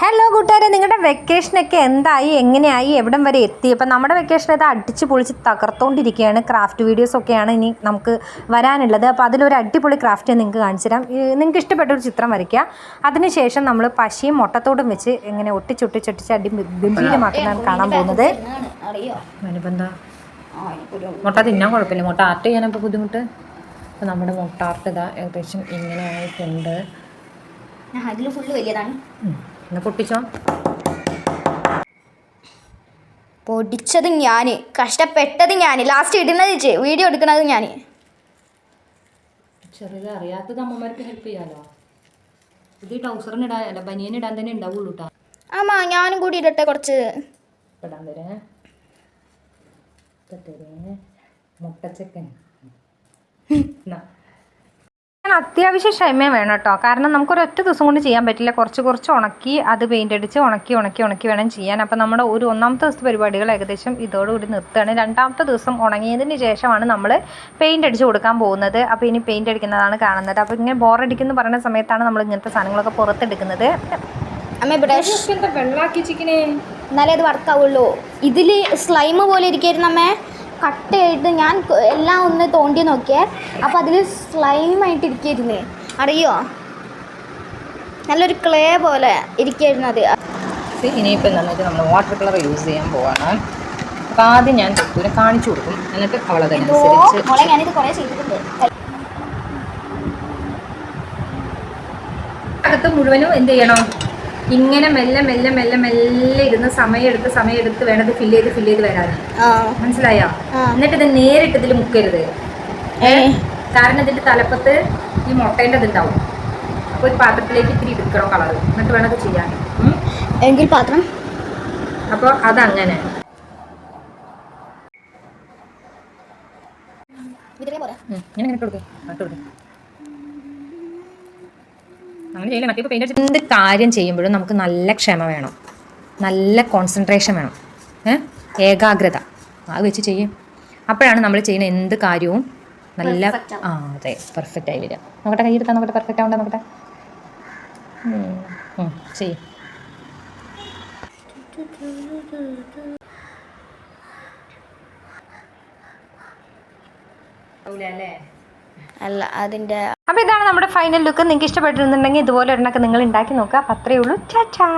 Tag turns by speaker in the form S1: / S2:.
S1: Hello കൂട്ടുകാരെ, നിങ്ങളുടെ വെക്കേഷനൊക്കെ എന്തായി, എങ്ങനെയായി, എവിടം വരെ എത്തി? അപ്പം നമ്മുടെ വെക്കേഷൻ ഇത് അടിച്ച് പൊളിച്ച് തകർത്തുകൊണ്ടിരിക്കുകയാണ്. ക്രാഫ്റ്റ് വീഡിയോസൊക്കെയാണ് ഇനി നമുക്ക് വരാനുള്ളത്. അപ്പോൾ അതിലൊരു അടിപൊളി ക്രാഫ്റ്റ് നിങ്ങൾക്ക് കാണിച്ചു തരാം. നിങ്ങൾക്ക് ഇഷ്ടപ്പെട്ടൊരു ചിത്രം വരയ്ക്കുക. അതിനുശേഷം നമ്മൾ പശയും മുട്ടത്തോടും വെച്ച് ഇങ്ങനെ ഒട്ടിച്ചൊട്ടിച്ചൊട്ടിച്ച് ഗംഭീരമാക്കുന്നതാണ് കാണാൻ പോകുന്നത്. എന്താ മുട്ട തിന്നാൻ കുഴപ്പമില്ല, മുട്ട ആർട്ട് ചെയ്യാനപ്പോൾ ബുദ്ധിമുട്ട്. അപ്പോൾ നമ്മുടെ മുട്ട ആർട്ട് ഇതാ ഏകദേശം ഇങ്ങനെ ആയിട്ടുണ്ട്.
S2: അതിൽ ഫുള്ള് വലിയതാണ്.
S1: പൊട്ടിച്ചോ.
S2: പൊടിച്ചത് ഞാൻ, കഷ്ടപ്പെട്ടത് ഞാൻ, ലാസ്റ്റ് ഇടുന്നത് വീഡിയോ എടുക്കുന്നത് ഞാൻ.
S1: ചെറിയ അറിയാത്തത് അമ്മമാർക്ക് ഹെൽപ്പ് ചെയ്യാലോ. ഇത് ട്രൗസറിന് ഇടാൻ അല്ല, ബനിയൻ ഇടാൻ തന്നെ ഉണ്ടാവുള്ളൂ കേട്ടോ.
S2: ആമാ ഞാനും കൂടി ഇടട്ടെ കുറച്ച്.
S1: ഇടാൻ തരേ മുട്ടച്ചക്കൻ. അത്യാവശ്യം ക്ഷമ വേണം കേട്ടോ, കാരണം നമുക്കൊരൊറ്റ ദിവസം കൊണ്ട് ചെയ്യാൻ പറ്റില്ല. കുറച്ച് ഉണക്കി അത് പെയിൻ്റ് അടിച്ച് ഉണക്കി വേണം ചെയ്യാൻ. അപ്പോൾ നമ്മുടെ ഒന്നാമത്തെ ദിവസത്തെ പരിപാടികൾ ഏകദേശം ഇതോടുകൂടി നിർത്തുകയാണ്. രണ്ടാമത്തെ ദിവസം ഉണങ്ങിയതിന് ശേഷമാണ് നമ്മൾ പെയിൻ്റ് അടിച്ച് കൊടുക്കാൻ പോകുന്നത്. അപ്പോൾ ഇനി പെയിൻ്റ് അടിക്കുന്നതാണ് കാണുന്നത്. അപ്പോൾ ഇങ്ങനെ ബോറടിക്കുന്നു പറയുന്ന സമയത്താണ് നമ്മൾ ഇങ്ങനത്തെ സാധനങ്ങളൊക്കെ പുറത്തെടുക്കുന്നത്. വെള്ളമാക്കി ചിക്കനേ
S2: എന്നാലേ അത് വർക്കാവുള്ളൂ. ഇതിൽ സ്ലൈം പോലെ ഇരിക്കായിരുന്നു അമ്മേ. കട്ടയായിട്ട് ഞാൻ എല്ലാം ഒന്ന് തോണ്ടി നോക്കിയേ, അപ്പോൾ അതിൽ സ്ലൈമായിട്ട് ഇരിക്കായിരുന്നു, അറിയോ? നല്ലൊരു ക്ലേ പോലെ ഇരിക്കായിരുന്നു അത്.
S1: ഇനിയിപ്പോൾ എന്താണെന്ന് വെച്ചാൽ നമ്മൾ വാട്ടർ കളർ യൂസ് ചെയ്യാൻ പോവാണ്. അപ്പോൾ ആദ്യം ഞാൻ തൊട്ടൂരെ കാണിച്ചു കൊടുക്കും, എന്നിട്ട് അവളതനുസരിച്ച്.
S2: ഞാനിത് കുറേ ചെയ്തിട്ടുണ്ട്.
S1: അകത്ത് മുഴുവനും എന്ത് ചെയ്യണം, ഇങ്ങനെ മെല്ലെ ഇരുന്ന് സമയമെടുത്ത് വേണത് ഫില്ല് ചെയ്ത് വരാൻ. മനസ്സിലായോ? എന്നിട്ട് ഇത് നേരിട്ട് ഇതിൽ മുക്കരുത്, കാരണം ഇതിന്റെ തലപ്പത്ത് ഈ മുട്ടേൻ്റെ ഇതുണ്ടാവും. അപ്പോൾ ഒരു പാത്രത്തിലേക്ക് ഇത്തിരി എടുക്കണം കളർ, എന്നിട്ട് വേണത് ചെയ്യാൻ.
S2: എങ്കിൽ പാത്രം
S1: അപ്പോൾ അതങ്ങനെ എന്ത് കാര്യം ചെയ്യുമ്പോഴും നമുക്ക് നല്ല ക്ഷമ വേണം, നല്ല കോൺസെൻട്രേഷൻ വേണം, ഏകാഗ്രത. അത് വെച്ച് ചെയ്യും. അപ്പോഴാണ് നമ്മൾ ചെയ്യുന്ന എന്ത് കാര്യവും നല്ല അതെ പെർഫെക്റ്റ് ആയി വരിക. നോക്കട്ടെ, കൈയെടുത്താൽ നോക്കട്ടെ, പെർഫെക്റ്റ് ആവണ്ട നോക്കട്ടെ. ചെയ്യും.
S2: അല്ല അതിൻ്റെ.
S1: അപ്പോൾ ഇതാണ് നമ്മുടെ ഫൈനൽ ലുക്ക്. നിങ്ങൾക്ക് ഇഷ്ടപ്പെട്ടിരുന്നുണ്ടെങ്കിൽ ഇതുപോലെ ഒരെണ്ണമൊക്കെ നിങ്ങൾ ഉണ്ടാക്കി നോക്കുക. അപ്പോൾ അത്രയേ ഉള്ളൂ. ചാ